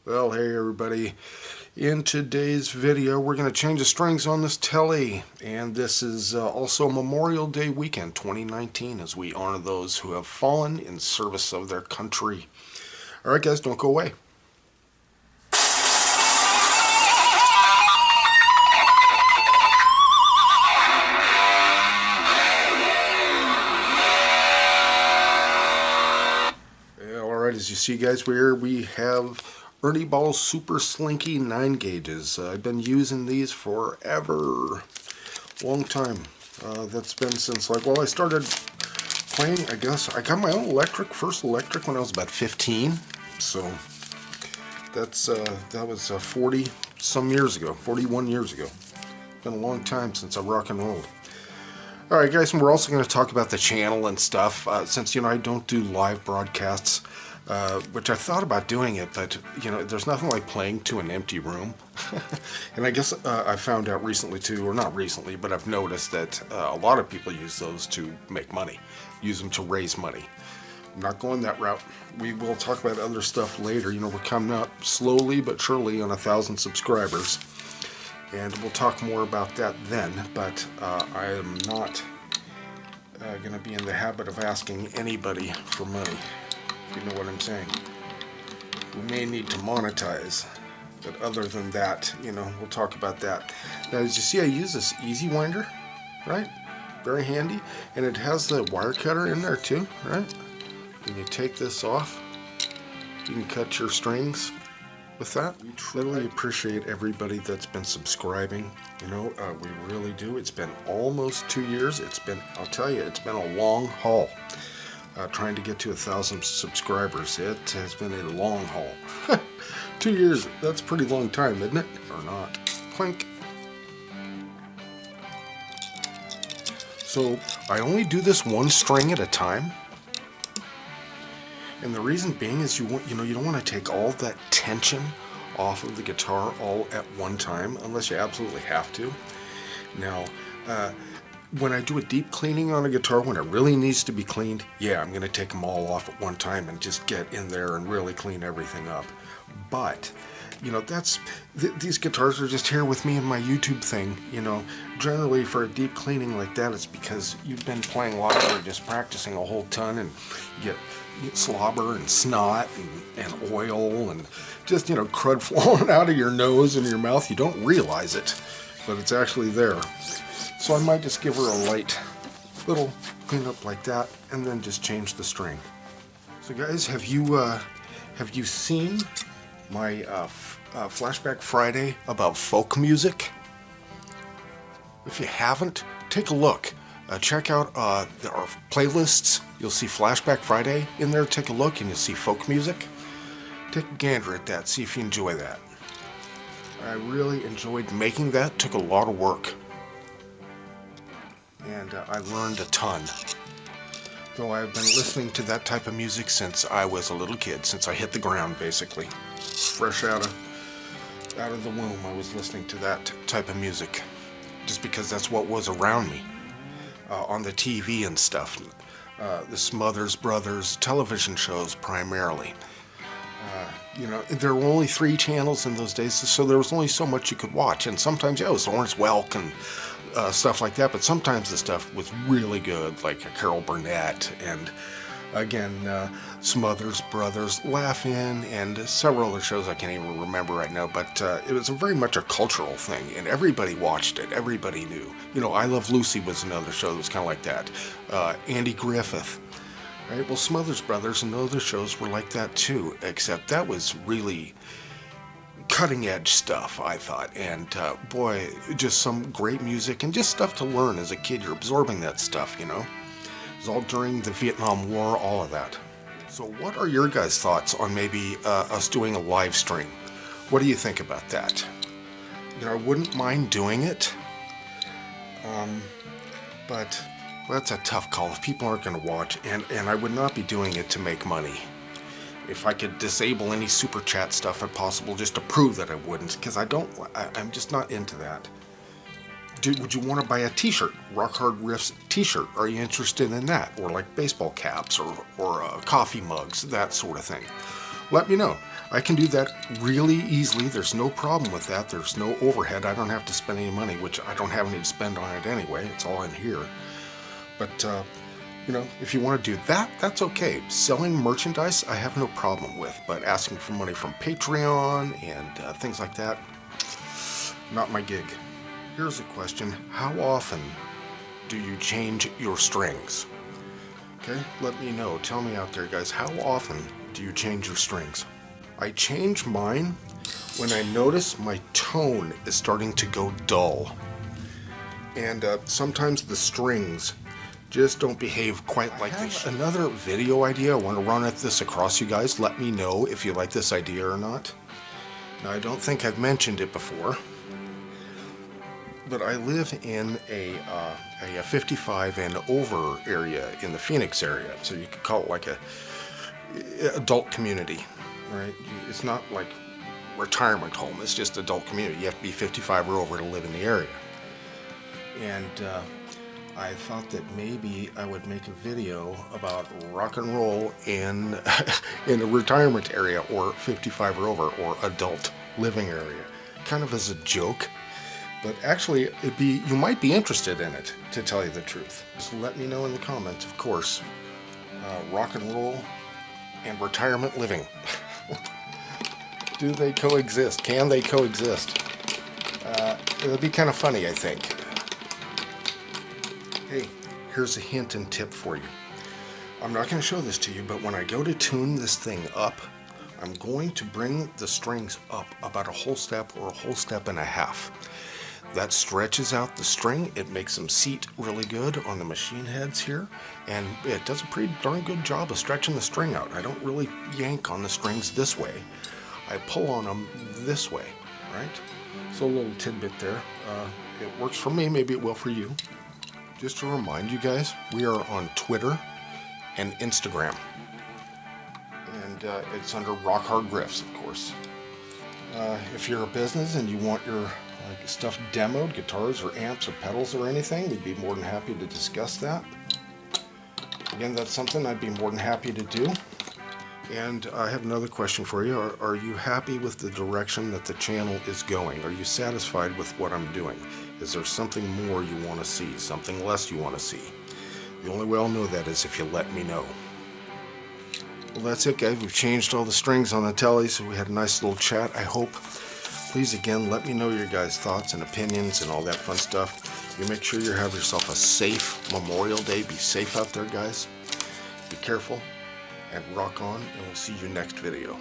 Well, hey everybody. In today's video, we're going to change the strings on this telly. And this is also Memorial Day weekend 2019 as we honor those who have fallen in service of their country. Alright guys, don't go away. Alright, as you see guys, here we have Ernie Ball Super Slinky 9 gauges. I've been using these forever. Long time. That's been since I started playing, I guess. I got my own first electric when I was about 15. So that was 40 some years ago, 41 years ago. Been a long time since I rock and rolled. Alright guys, and we're also going to talk about the channel and stuff, since, I don't do live broadcasts. Which I thought about doing it, but there's nothing like playing to an empty room. And I guess I found out recently too, or not recently, but I've noticed that a lot of people use those to make money, use them to raise money. I'm not going that route. We will talk about other stuff later. we're coming up slowly but surely on 1,000 subscribers, and we'll talk more about that then. But I am not going to be in the habit of asking anybody for money. You know what I'm saying. We may need to monetize, but other than that, we'll talk about that. Now, as you see, I use this easy winder, right? Very handy, and it has the wire cutter in there too, right? When you take this off, you can cut your strings with that. We truly appreciate everybody that's been subscribing. We really do. It's been almost 2 years. I'll tell you, it's been a long haul. Trying to get to 1,000 subscribers. It has been a long haul. 2 years, that's a pretty long time, isn't it? Or not. Clink. So, I only do this one string at a time. And the reason being is you don't want to take all that tension off of the guitar all at one time, unless you absolutely have to. Now, when I do a deep cleaning on a guitar, when it really needs to be cleaned, yeah, I'm going to take them all off at one time and just get in there and really clean everything up. But, these guitars are just here with me in my YouTube thing. Generally for a deep cleaning like that, it's because you've been playing live or just practicing a whole ton, and you get slobber and snot and oil and just, crud flowing out of your nose and your mouth. You don't realize it, but it's actually there. So I might just give her a light little cleanup like that, and then just change the string. So guys, have you seen my Flashback Friday about folk music? If you haven't, take a look. Check out our playlists. You'll see Flashback Friday in there. Take a look, and you'll see folk music. Take a gander at that. See if you enjoy that. I really enjoyed making that. Took a lot of work. And I learned a ton. Though I've been listening to that type of music since I was a little kid, since I hit the ground basically. Fresh out of the womb, I was listening to that type of music. Just because that's what was around me. On the TV and stuff. The Smothers Brothers television shows primarily. There were only 3 channels in those days, so there was only so much you could watch. And sometimes, it was Lawrence Welk and stuff like that, but sometimes the stuff was really good, like Carol Burnett and, again, Smothers Brothers, Laugh-In, and several other shows I can't even remember right now, but it was very much a cultural thing, and everybody watched it, everybody knew. I Love Lucy was another show that was kind of like that. Andy Griffith. Right? Well, Smothers Brothers and other shows were like that too, except that was really cutting edge stuff, I thought, and boy, just some great music and just stuff to learn as a kid. You're absorbing that stuff, It was all during the Vietnam War, all of that. So what are your guys' thoughts on maybe us doing a live stream? What do you think about that? I wouldn't mind doing it, but that's a tough call if people aren't going to watch, and I would not be doing it to make money. If I could disable any super chat stuff if possible, just to prove that I wouldn't, because I'm just not into that. Would you want to buy a t-shirt, Rock Hard Riffs t-shirt? Are you interested in that? Or like baseball caps or coffee mugs, that sort of thing. let me know. I can do that really easily. There's no problem with that. There's no overhead. I don't have to spend any money, which I don't have any to spend on it anyway. It's all in here. But, you know, if you want to do that, that's okay. Selling merchandise, I have no problem with. But asking for money from Patreon and things like that, not my gig. Here's a question. How often do you change your strings? Okay, let me know. Tell me out there, guys. How often do you change your strings? I change mine when I notice my tone is starting to go dull. And sometimes the strings just don't behave quite like they should. Another video idea. I want to run this across you guys. Let me know if you like this idea or not. Now, I don't think I've mentioned it before, but I live in a 55 and over area in the Phoenix area. So you could call it like a adult community. Right? It's not like retirement home, it's just adult community. You have to be 55 or over to live in the area. And I thought that maybe I would make a video about rock and roll in a retirement area, or 55 or over, or adult living area. Kind of as a joke. But actually, you might be interested in it, to tell you the truth. Just let me know in the comments, of course. Rock and roll and retirement living. Do they coexist? Can they coexist? It'll be kind of funny, I think. Hey, here's a hint and tip for you. I'm not going to show this to you, but when I go to tune this thing up, I'm going to bring the strings up about a whole step or a whole step and a half. That stretches out the string. It makes them seat really good on the machine heads here, and it does a pretty darn good job of stretching the string out. I don't really yank on the strings this way. I pull on them this way, right? So a little tidbit there. It works for me, maybe it will for you. Just to remind you guys, we are on Twitter and Instagram. And it's under Rock Hard Riffs, of course. If you're a business and you want your stuff demoed, guitars or amps or pedals or anything, we'd be more than happy to discuss that. Again, that's something I'd be more than happy to do. And I have another question for you. Are you happy with the direction that the channel is going? Are you satisfied with what I'm doing? Is there something more you want to see? Something less you want to see? The only way I'll know that is if you let me know. Well, that's it, guys. We've changed all the strings on the telly, so we had a nice little chat, I hope. Please, again, let me know your guys' thoughts and opinions and all that fun stuff. You make sure you have yourself a safe Memorial Day. Be safe out there, guys. Be careful and rock on, and we'll see you next video.